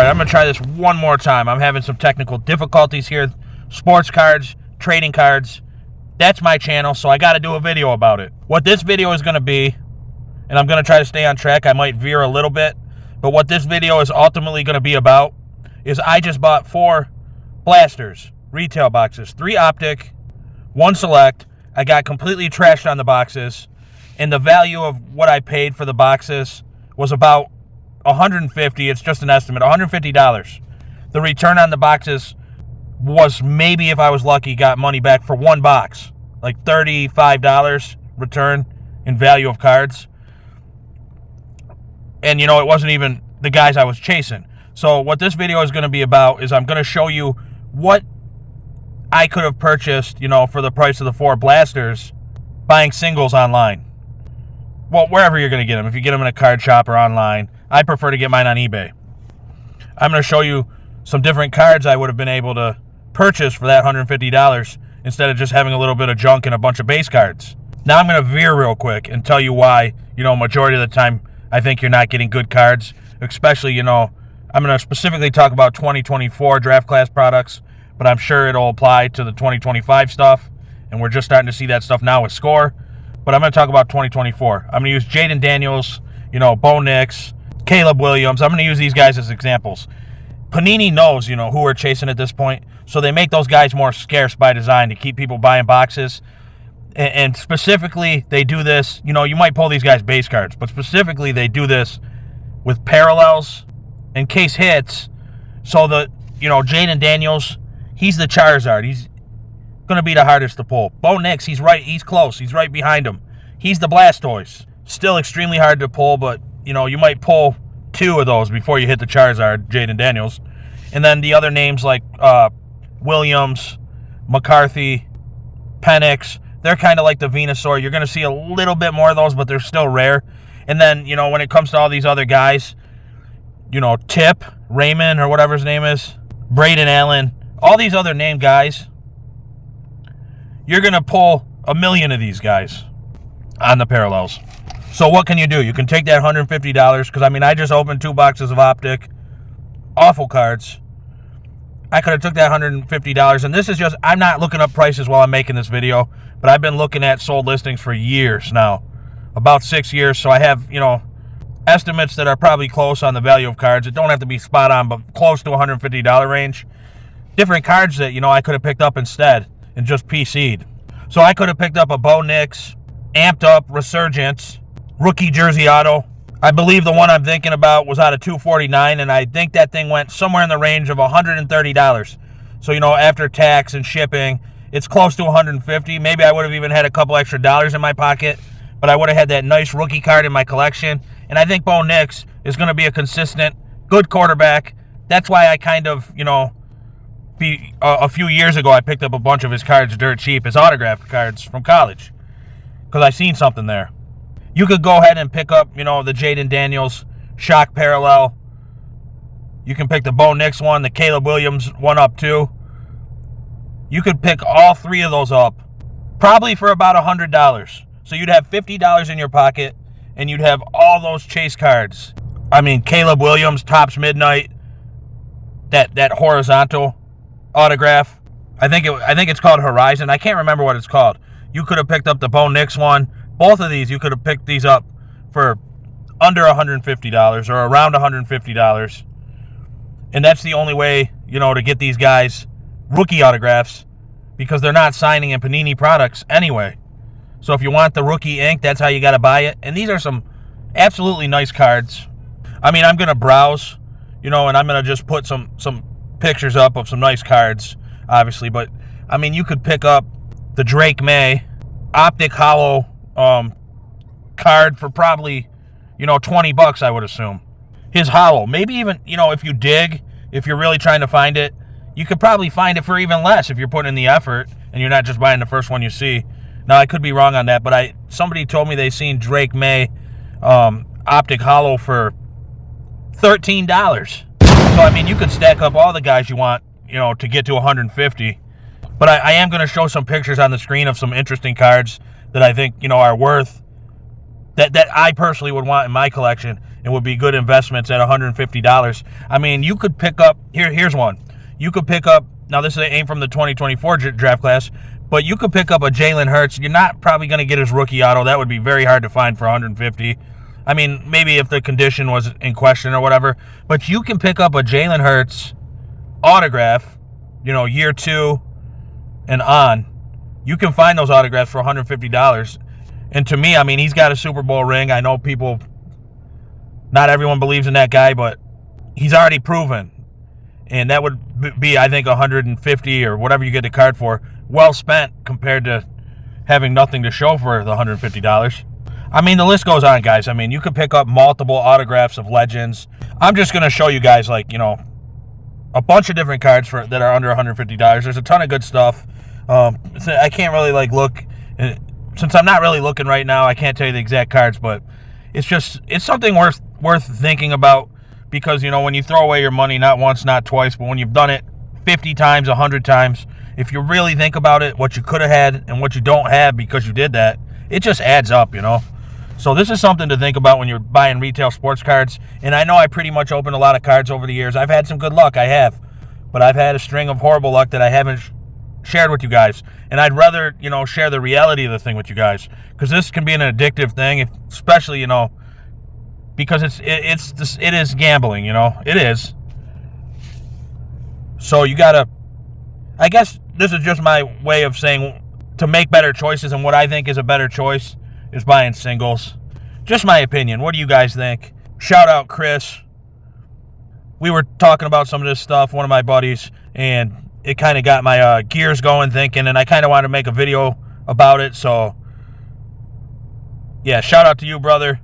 right, I'm going to try this one more time. I'm having some technical difficulties here. Sports cards, trading cards. That's my channel, so I got to do a video about it. What this video is going to be, and I'm going to try to stay on track. I might veer a little bit. But what this video is ultimately going to be about is I just bought 4 blasters, retail boxes, 3 optic, 1 select. I got completely trashed on the boxes, and the value of what I paid for the boxes was about $150. It's just an estimate, $150. The return on the boxes was maybe, if I was lucky, got money back for 1 box, like $35 return in value of cards. And, it wasn't even the guys I was chasing. So what this video is going to be about is I'm going to show you what I could have purchased, for the price of the 4 blasters, buying singles online. Well, wherever you're going to get them. If you get them in a card shop or online, I prefer to get mine on eBay. I'm going to show you some different cards I would have been able to purchase for that $150 instead of just having a little bit of junk and a bunch of base cards. Now I'm going to veer real quick and tell you why, majority of the time I think you're not getting good cards, especially, I'm going to specifically talk about 2024 draft class products, but I'm sure it'll apply to the 2025 stuff, and we're just starting to see that stuff now with Score. But I'm going to talk about 2024. I'm going to use Jaden Daniels, Bo Nix, Caleb Williams. I'm going to use these guys as examples. Panini knows, who we're chasing at this point, so they make those guys more scarce by design to keep people buying boxes. And specifically, they do this, you might pull these guys base cards, but specifically they do this with parallels in case hits. So Jaden Daniels, he's the Charizard. He's going to be the hardest to pull. Bo Nix, he's close. He's right behind him. He's the Blastoise. Still extremely hard to pull, but, you might pull 2 of those before you hit the Charizard, Jaden Daniels. And then the other names like Williams, McCarthy, Penix, they're kind of like the Venusaur. You're going to see a little bit more of those, but they're still rare. And then, when it comes to all these other guys, Tip, Raymond, or whatever his name is, Braden Allen, all these other named guys, you're going to pull a million of these guys on the parallels. So what can you do? You can take that $150, because, I just opened 2 boxes of optic, awful cards. I could have took that $150, and this is just, I'm not looking up prices while I'm making this video, but I've been looking at sold listings for years now, about 6 years, so I have, estimates that are probably close on the value of cards. It don't have to be spot on, but close to $150 range. Different cards that, I could have picked up instead and just PC'd. So I could have picked up a Bo Nix, amped up Resurgence, rookie jersey auto. I believe the one I'm thinking about was out of $249, and I think that thing went somewhere in the range of $130. So, after tax and shipping, it's close to $150. Maybe I would have even had a couple extra dollars in my pocket, but I would have had that nice rookie card in my collection. And I think Bo Nix is going to be a consistent, good quarterback. That's why I kind of, a few years ago, I picked up a bunch of his cards dirt cheap, his autographed cards from college, because I seen something there. You could go ahead and pick up, the Jaden Daniels shock parallel. You can pick the Bo Nix one, the Caleb Williams one up too. You could pick all 3 of those up, probably for about $100. So you'd have $50 in your pocket, and you'd have all those chase cards. Caleb Williams, Topps Midnight, that horizontal autograph. I think it's called Horizon. I can't remember what it's called. You could have picked up the Bo Nix one. Both of these, you could have picked these up for under $150 or around $150. And that's the only way, to get these guys rookie autographs, because they're not signing in Panini products anyway. So if you want the rookie ink, that's how you got to buy it. And these are some absolutely nice cards. I'm going to browse, and I'm going to just put some pictures up of some nice cards, obviously. But, you could pick up the Drake May optic hollow card for probably, $20, I would assume. His hollow, maybe even, if you dig, if you're really trying to find it, you could probably find it for even less if you're putting in the effort and you're not just buying the first one you see. Now, I could be wrong on that, but somebody told me they seen Drake May optic hollow for $13. So, you could stack up all the guys you want, to get to 150. But I am going to show some pictures on the screen of some interesting cards that I think, are worth that I personally would want in my collection and would be good investments at $150. I mean, you could pick up, here's one. You could pick up, now this ain't from the 2024 draft class, but you could pick up a Jalen Hurts. You're not probably going to get his rookie auto. That would be very hard to find for $150. I mean, maybe if the condition was in question or whatever, but you can pick up a Jalen Hurts autograph, year 2 and on. You can find those autographs for $150. And to me, I mean, he's got a Super Bowl ring. I know not everyone believes in that guy, but he's already proven. And that would be, I think, $150 or whatever you get the card for, well spent compared to having nothing to show for the $150. I mean, the list goes on, guys. I mean, you could pick up multiple autographs of legends. I'm just going to show you guys, like, a bunch of different cards that are under $150. There's a ton of good stuff. I can't really, look. Since I'm not really looking right now, I can't tell you the exact cards, but it's something worth thinking about, because, when you throw away your money, not once, not twice, but when you've done it 50 times, 100 times, if you really think about it, what you could have had and what you don't have because you did that, it just adds up, So this is something to think about when you're buying retail sports cards. And I know I pretty much opened a lot of cards over the years. I've had some good luck, I have. But I've had a string of horrible luck that I haven't shared with you guys. And I'd rather, share the reality of the thing with you guys. Because this can be an addictive thing, especially, because it is gambling, It is. So you gotta, I guess this is just my way of saying to make better choices, and what I think is a better choice is buying singles. Just my opinion. What do you guys think? Shout out Chris. We were talking about some of this stuff, one of my buddies, and it kind of got my gears going thinking, and I kind of wanted to make a video about it. So yeah, shout out to you, brother,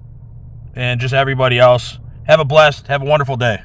and just everybody else. Have a wonderful day.